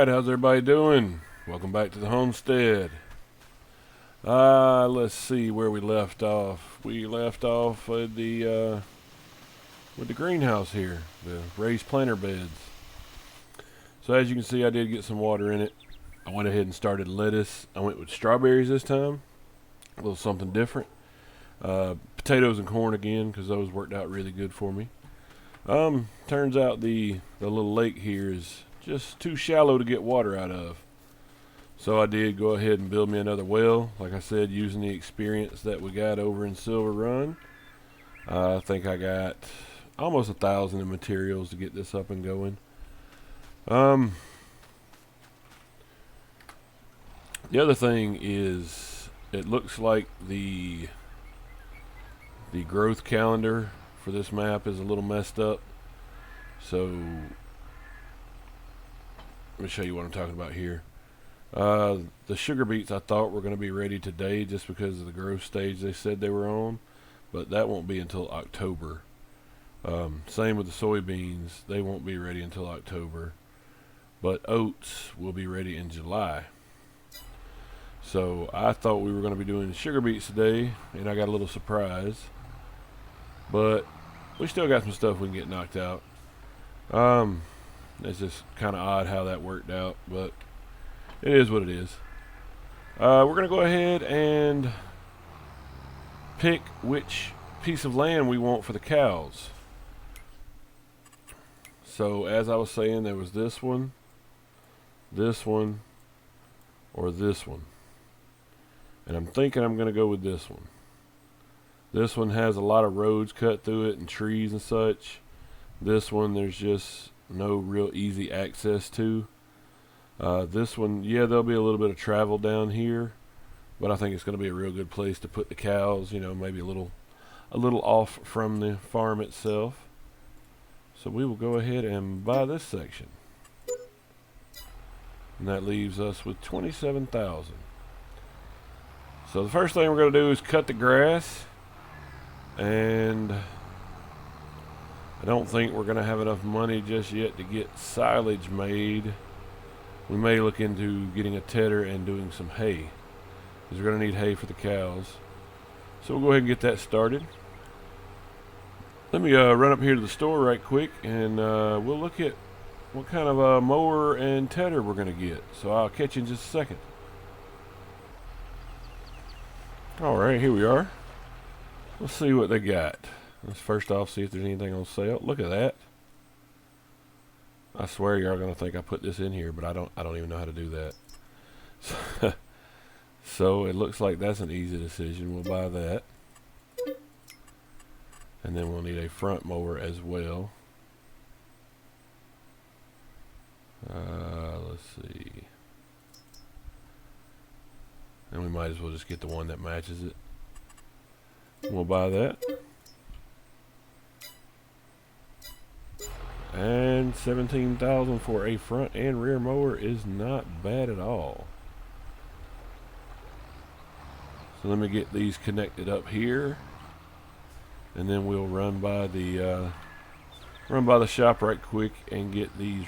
Alright, how's everybody doing? Welcome back to the Homestead. Let's see where we left off. We left off with the greenhouse here, the raised planter beds. So as you can see, I did get some water in it. I went ahead and started lettuce. I went with strawberries this time, a little something different. Potatoes and corn again, because those worked out really good for me. Turns out the little lake here is just too shallow to get water out of. So I did go ahead and build me another well. Like I said, using the experience that we got over in Silver Run. I think I got almost 1,000 in materials to get this up and going. The other thing is, it looks like the growth calendar for this map is a little messed up. So let me show you what I'm talking about here. The sugar beets I thought were going to be ready today just because of the growth stage they said they were on, but that won't be until October. Same with the soybeans, they won't be ready until October, but oats will be ready in July. So I thought we were going to be doing the sugar beets today, and I got a little surprise, but we still got some stuff we can get knocked out. It's just kind of odd how that worked out, but it is what it is. We're going to go ahead and pick which piece of land we want for the cows. So as I was saying, there was this one, or this one. And I'm thinking I'm going to go with this one. This one has a lot of roads cut through it and trees and such. This one there's just no real easy access to. This one, yeah, there'll be a little bit of travel down here, but I think it's going to be a real good place to put the cows, you know, maybe a little off from the farm itself. So we will go ahead and buy this section. And that leaves us with 27,000. So the first thing we're going to do is cut the grass, and I don't think we're going to have enough money just yet to get silage made. We may look into getting a tedder and doing some hay, because we're going to need hay for the cows. So we'll go ahead and get that started. Let me run up here to the store right quick, and we'll look at what kind of mower and tedder we're going to get. So I'll catch you in just a second. Alright, here we are. Let's see what they got. Let's first off see if there's anything on sale. Look at that. I swear you're gonna think I put this in here, but I don't even know how to do that. So it looks like that's an easy decision. We'll buy that. And then we'll need a front mower as well. Let's see. And we might as well just get the one that matches it. We'll buy that. And 17,000 for a front and rear mower is not bad at all. So let me get these connected up here, and then we'll run by the shop right quick and get these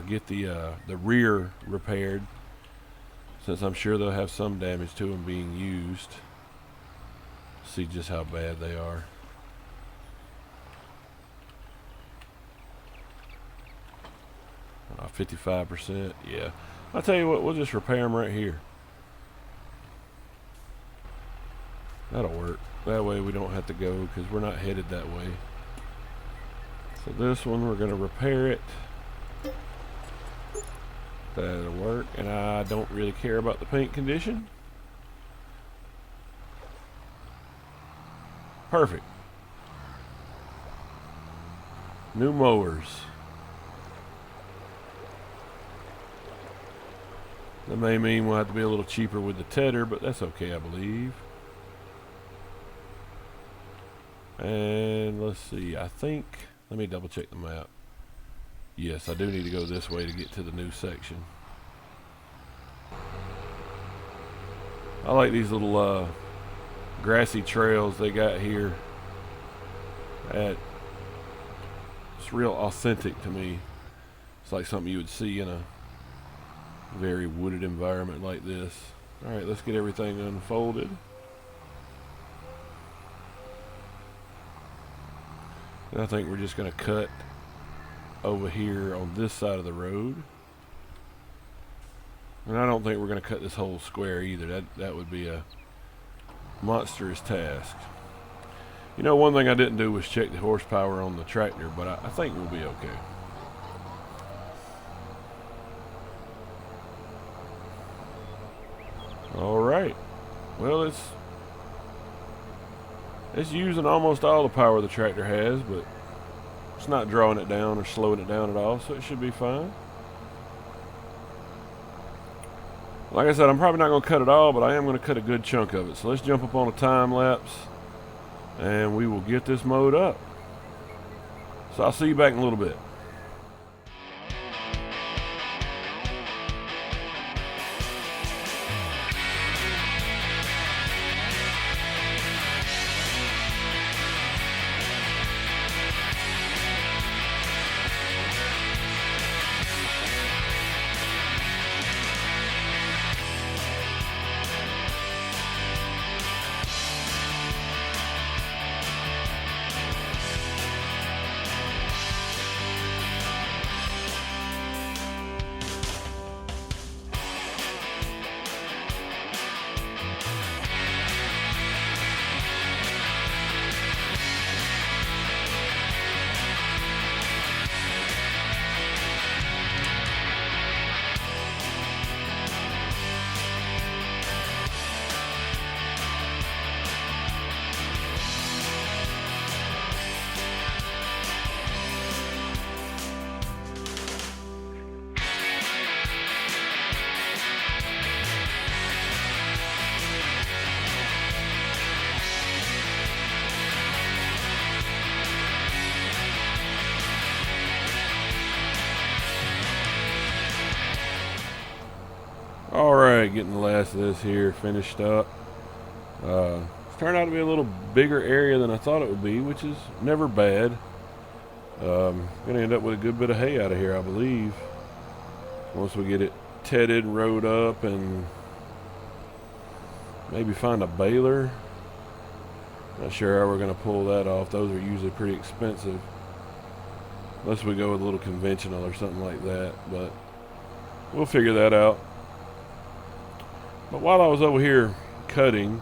get the rear repaired, since I'm sure they'll have some damage to them being used. See just how bad they are. Uh, 55%, yeah. I'll tell you what, we'll just repair them right here. That'll work. That way we don't have to go, because we're not headed that way. So this one, we're going to repair it. That'll work, and I don't really care about the paint condition. Perfect. New mowers. That may mean we'll have to be a little cheaper with the tedder, but that's okay, I believe. And let's see, I think, let me double check the map. Yes, I do need to go this way to get to the new section. I like these little grassy trails they got here. It's real authentic to me. It's like something you would see in very wooded environment like this. Alright, let's get everything unfolded. And I think we're just going to cut over here on this side of the road. And I don't think we're going to cut this whole square either. That would be a monstrous task. You know, one thing I didn't do was check the horsepower on the tractor, but I think we'll be okay. Alright. Well, it's using almost all the power the tractor has, but it's not drawing it down or slowing it down at all, so it should be fine. Like I said, I'm probably not going to cut it all, but I am going to cut a good chunk of it. So let's jump up on a time lapse, and we will get this mowed up. So I'll see you back in a little bit. Alright, getting the last of this here finished up. It's turned out to be a little bigger area than I thought it would be, which is never bad. Gonna end up with a good bit of hay out of here, I believe. Once we get it tedded, rode up, and maybe find a baler. Not sure how we're gonna pull that off. Those are usually pretty expensive. Unless we go with a little conventional or something like that, but we'll figure that out. But while I was over here cutting,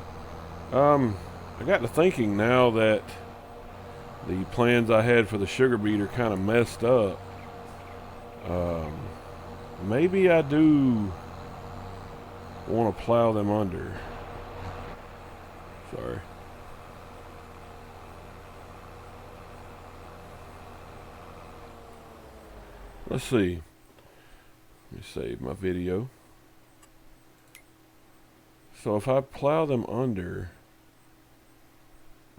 I got to thinking now that the plans I had for the sugar beet are kind of messed up. Maybe I do want to plow them under. Sorry. Let's see. Let me save my video. So if I plow them under,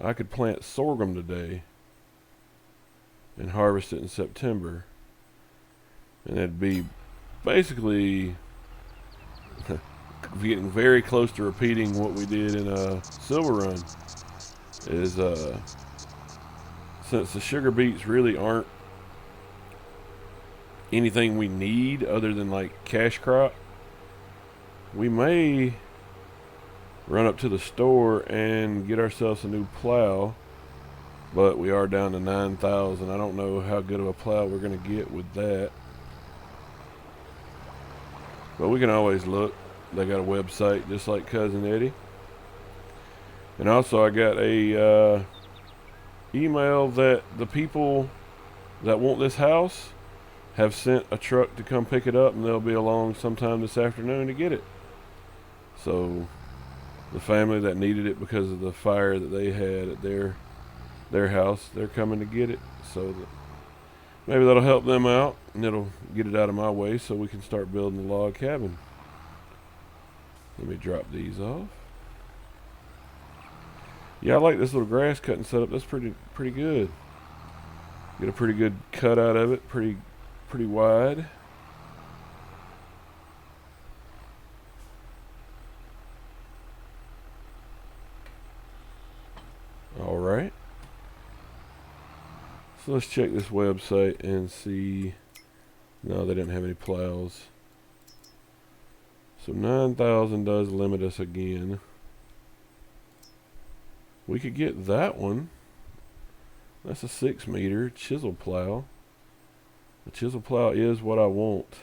I could plant sorghum today and harvest it in September. And it'd be basically getting very close to repeating what we did in Silver Run. Is since the sugar beets really aren't anything we need other than like cash crop, we may run up to the store and get ourselves a new plow, but we are down to 9,000. I don't know how good of a plow we're going to get with that, but we can always look. They got a website just like Cousin Eddie. And also I got a email that the people that want this house have sent a truck to come pick it up, and they'll be along sometime this afternoon to get it. So the family that needed it because of the fire that they had at their house, they're coming to get it. So that maybe that'll help them out, and it'll get it out of my way so we can start building the log cabin. Let me drop these off. Yeah, I like this little grass cutting setup. That's pretty good. Get a pretty good cut out of it, pretty wide. Alright. So let's check this website and see. No, they didn't have any plows. So 9,000 does limit us again. We could get that one. That's a 6-meter chisel plow. The chisel plow is what I want.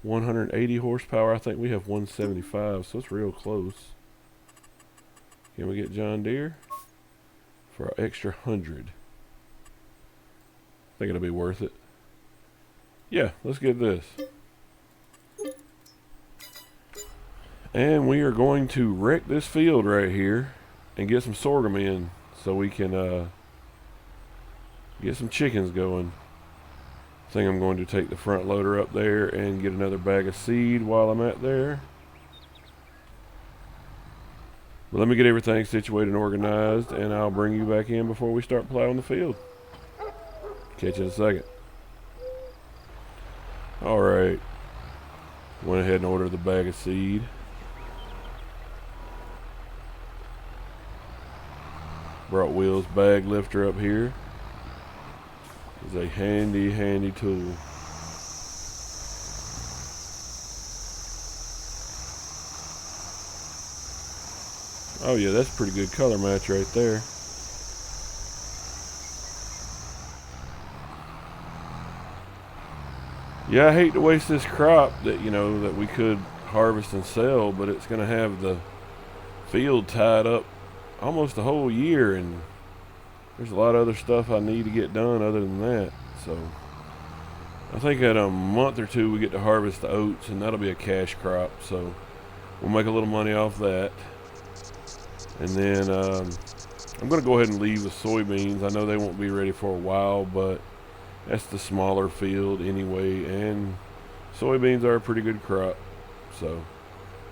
180 horsepower. I think we have 175, so it's real close. Can we get John Deere for an extra 100? I think it'll be worth it. Yeah, let's get this. And we are going to wreck this field right here and get some sorghum in so we can get some chickens going. I think I'm going to take the front loader up there and get another bag of seed while I'm at there. But let me get everything situated and organized, and I'll bring you back in before we start plowing the field. Catch you in a second. Alright. Went ahead and ordered the bag of seed. Brought Will's bag lifter up here. It's a handy tool. Oh yeah, that's a pretty good color match right there. Yeah, I hate to waste this crop that, you know, that we could harvest and sell, but it's gonna have the field tied up almost the whole year, and there's a lot of other stuff I need to get done other than that. So I think in a month or two we get to harvest the oats, and that'll be a cash crop, so we'll make a little money off that. And then I'm going to go ahead and leave the soybeans. I know they won't be ready for a while, but that's the smaller field anyway, and soybeans are a pretty good crop, so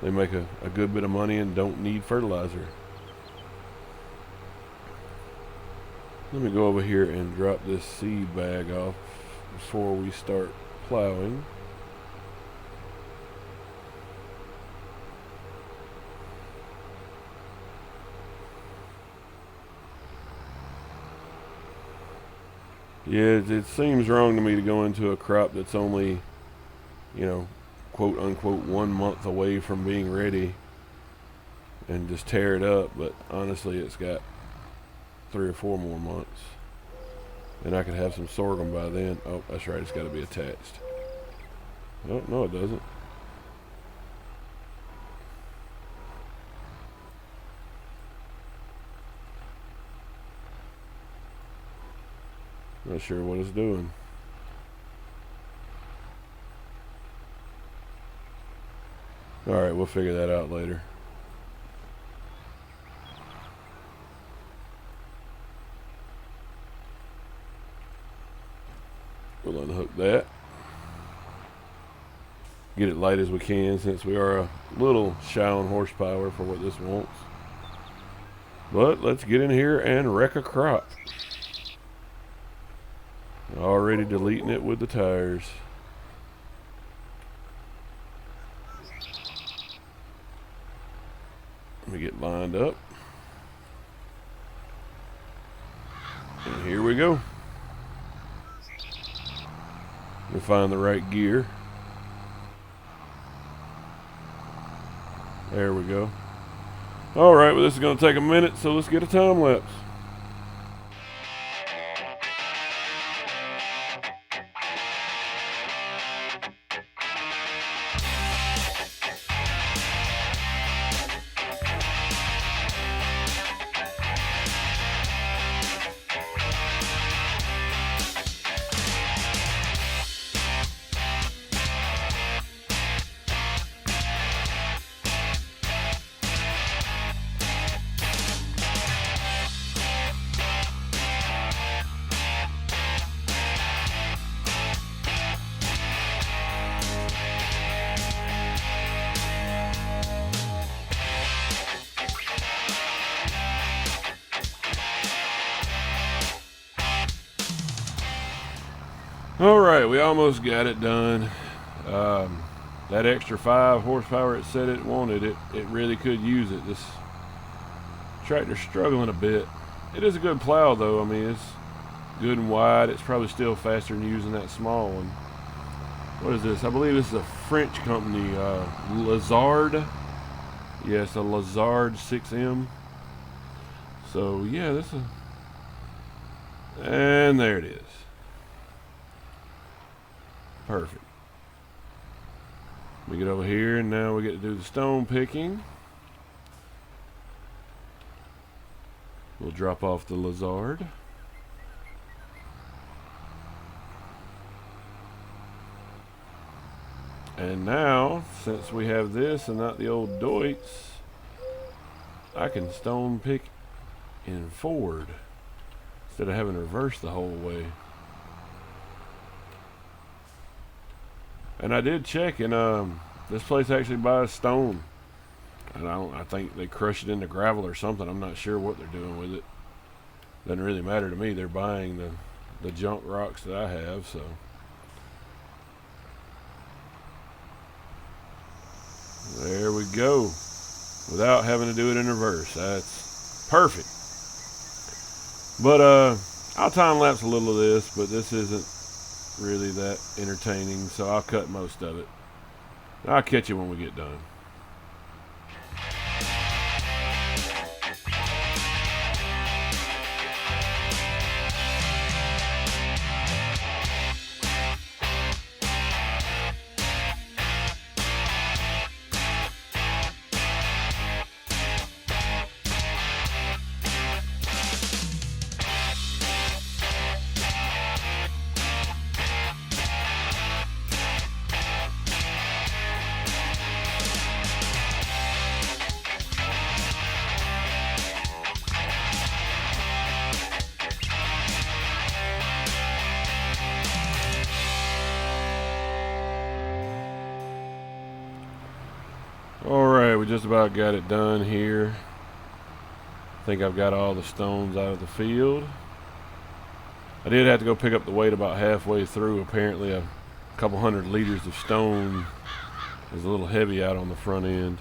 they make a good bit of money and don't need fertilizer. Let me go over here and drop this seed bag off before we start plowing. Yeah, it seems wrong to me to go into a crop that's only, you know, quote unquote 1 month away from being ready and just tear it up, but honestly it's got 3 or 4 more months, and I could have some sorghum by then. Oh, that's right, it's got to be attached. Oh, no it doesn't. Not sure what it's doing. Alright, we'll figure that out later. We'll unhook that. Get it light as we can, since we are a little shy on horsepower for what this wants. But let's get in here and wreck a crop. Already deleting it with the tires. Let me get lined up. And here we go. Let me find the right gear. There we go. Alright, well this is going to take a minute, so let's get a time lapse. Alright, we almost got it done. That extra 5 horsepower it said it wanted, it really could use it. This tractor's struggling a bit. It is a good plow though. I mean, it's good and wide. It's probably still faster than using that small one. What is this? I believe this is a French company, Lazard. Yes, a Lazard 6M. So yeah, this is, and there it is. Perfect. We get over here, and now we get to do the stone picking. We'll drop off the Lazard. And now, since we have this and not the old Deutz, I can stone pick in forward instead of having to reverse the whole way. And I did check, and this place actually buys stone. And I think they crush it into gravel or something. I'm not sure what they're doing with it. Doesn't really matter to me. They're buying the junk rocks that I have, so. There we go. Without having to do it in reverse. That's perfect. But I'll time lapse a little of this, but this isn't really that entertaining, so I'll cut most of it. I'll catch you when we get done. Alright, we just about got it done here. I think I've got all the stones out of the field. I did have to go pick up the weight about halfway through. Apparently a couple 100 liters of stone is a little heavy out on the front end.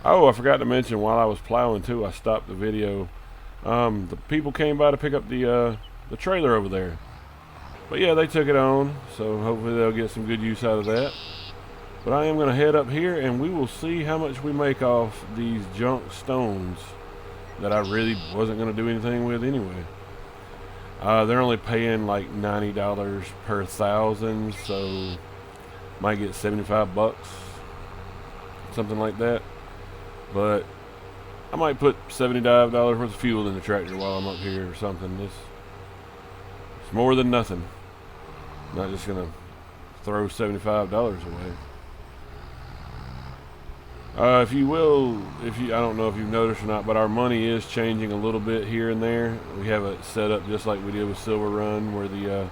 Oh, I forgot to mention while I was plowing too, I stopped the video. The people came by to pick up the trailer over there. But yeah, they took it on, so hopefully they'll get some good use out of that. But I am going to head up here and we will see how much we make off these junk stones that I really wasn't going to do anything with anyway. They're only paying like $90 per 1,000, so might get 75 bucks, something like that. But I might put $75 worth of fuel in the tractor while I'm up here or something. It's more than nothing. I'm not just going to throw $75 away. If you will, I don't know if you've noticed or not, but our money is changing a little bit here and there. We have it set up just like we did with Silver Run, where the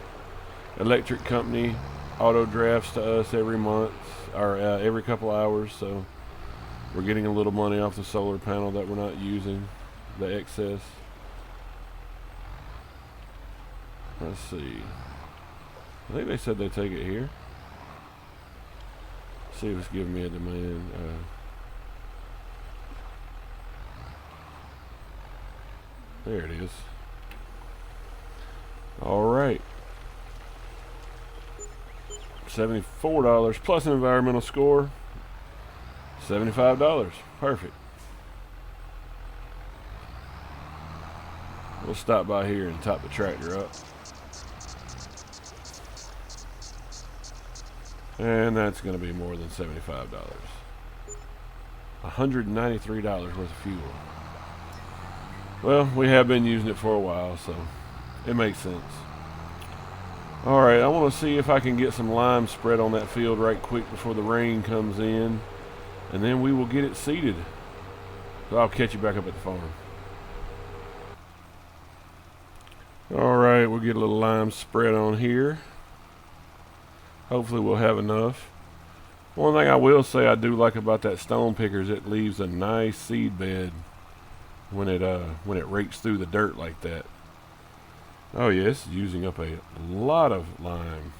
electric company auto drafts to us every month, or every couple hours. So we're getting a little money off the solar panel that we're not using, the excess. Let's see. I think they said they take it here. Let's see if it's giving me a demand. There it is. All right. $74 plus an environmental score. $75. Perfect. We'll stop by here and top the tractor up. And that's going to be more than $75. $193 worth of fuel. Well, we have been using it for a while, so it makes sense. Alright, I want to see if I can get some lime spread on that field right quick before the rain comes in. And then we will get it seeded. So I'll catch you back up at the farm. Alright, we'll get a little lime spread on here. Hopefully we'll have enough. One thing I will say I do like about that stone picker is it leaves a nice seed bed when it rakes through the dirt like that. Oh yeah, it's using up a lot of lime.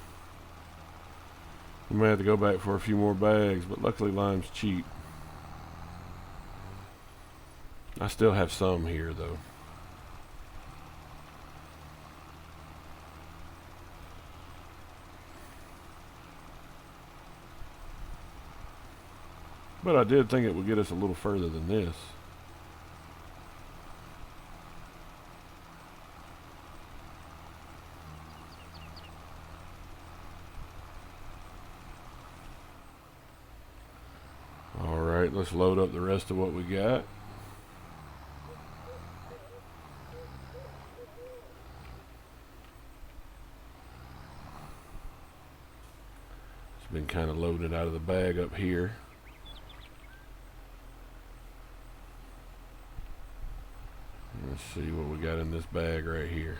We may have to go back for a few more bags, but luckily lime's cheap. I still have some here though. But I did think it would get us a little further than this. Alright, let's load up the rest of what we got. It's been kind of loaded out of the bag up here. Let's see what we got in this bag right here.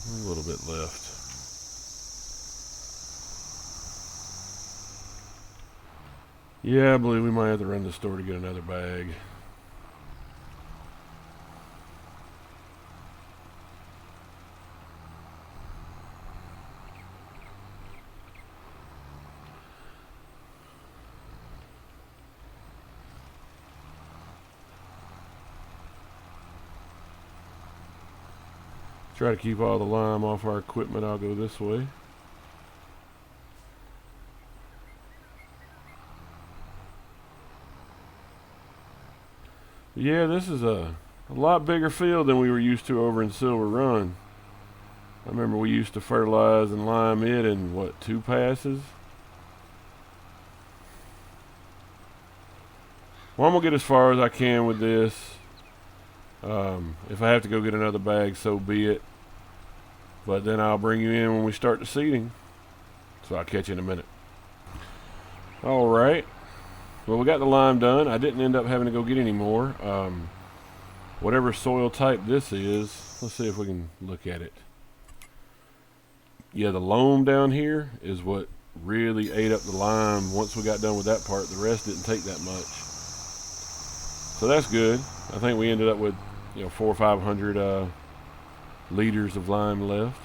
A little bit left. Yeah, I believe we might have to run to the store to get another bag. Try to keep all the lime off our equipment. I'll go this way. Yeah, this is a lot bigger field than we were used to over in Silver Run. I remember we used to fertilize and lime it in, what, 2 passes? Well, I'm going to get as far as I can with this. If I have to go get another bag, so be it. But then I'll bring you in when we start the seeding. So I'll catch you in a minute. Alright. Well, we got the lime done. I didn't end up having to go get any more. Whatever soil type this is, let's see if we can look at it. Yeah, the loam down here is what really ate up the lime. Once we got done with that part, the rest didn't take that much. So that's good. I think we ended up with 400 or 500 liters of lime left.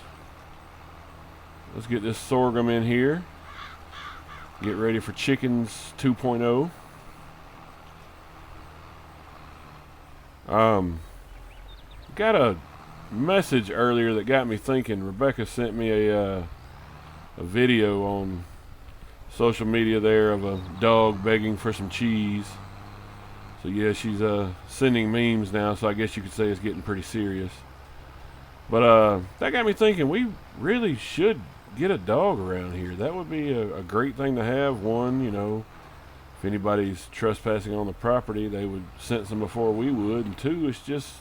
Let's get this sorghum in here. Get ready for chickens 2.0. Got a message earlier that got me thinking. Rebecca sent me a video on social media there of a dog begging for some cheese. So yeah, she's sending memes now, so I guess you could say it's getting pretty serious. But that got me thinking, we really should get a dog around here. That would be a great thing to have. One, if anybody's trespassing on the property, they would sense them before we would. And two, it's just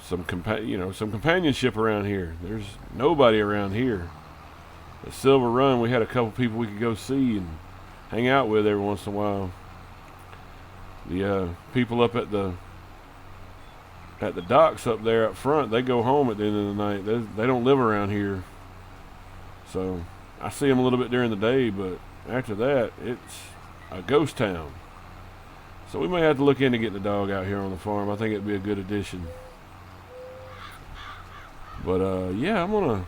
some companionship around here. There's nobody around here. At Silver Run, we had a couple people we could go see and hang out with every once in a while. The people up at the docks up there up front, they go home at the end of the night. They don't live around here. So I see them a little bit during the day, but after that, it's a ghost town. So we may have to look into getting a dog out here on the farm. I think it'd be a good addition. But yeah, I'm gonna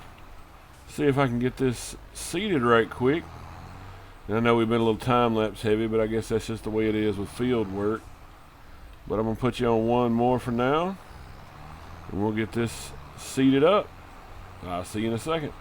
see if I can get this seeded right quick. And I know we've been a little time-lapse heavy, but I guess that's just the way it is with field work. But I'm going to put you on one more for now, and we'll get this seeded up. I'll see you in a second.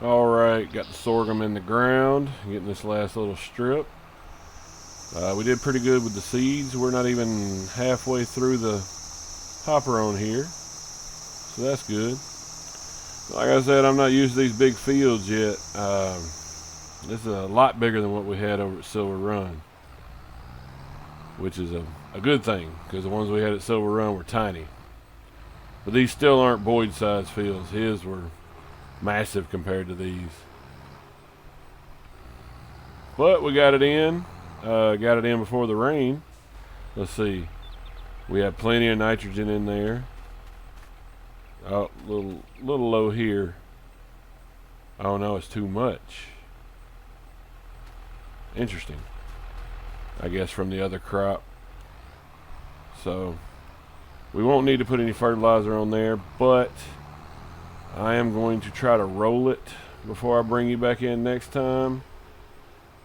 Alright, got the sorghum in the ground, getting this last little strip. We did pretty good with the seeds. We're not even halfway through the hopper on here, so that's good. Like I said, I'm not used to these big fields yet. This is a lot bigger than what we had over at Silver Run, which is a good thing, because the ones we had at Silver Run were tiny. But these still aren't Boyd-sized fields. His were massive compared to these. But we got it in. Got it in before the rain. Let's see. We have plenty of nitrogen in there. Oh, little low here. Oh no, it's too much. Interesting. I guess from the other crop. So we won't need to put any fertilizer on there, but I am going to try to roll it before I bring you back in next time.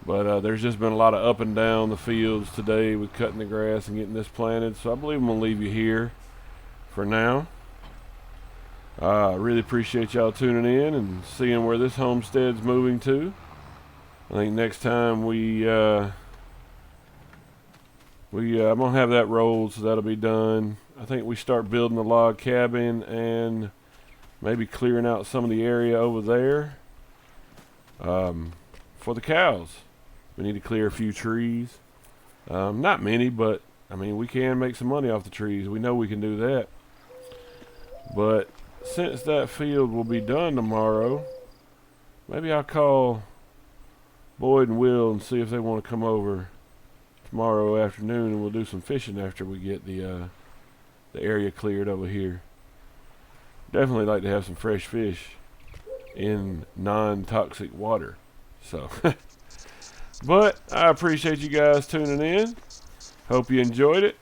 But there's just been a lot of up and down the fields today with cutting the grass and getting this planted, so I believe I'm going to leave you here for now. I really appreciate y'all tuning in and seeing where this homestead's moving to. I think next time I'm gonna have that rolled, so that'll be done. I think we start building the log cabin and maybe clearing out some of the area over there for the cows. We need to clear a few trees. Not many, but I mean, we can make some money off the trees. We know we can do that. But since that field will be done tomorrow, maybe I'll call Boyd and Will and see if they want to come over tomorrow afternoon, and we'll do some fishing after we get the area cleared over here. Definitely like to have some fresh fish in non-toxic water. So, but I appreciate you guys tuning in. Hope you enjoyed it.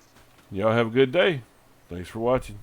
Y'all have a good day. Thanks for watching.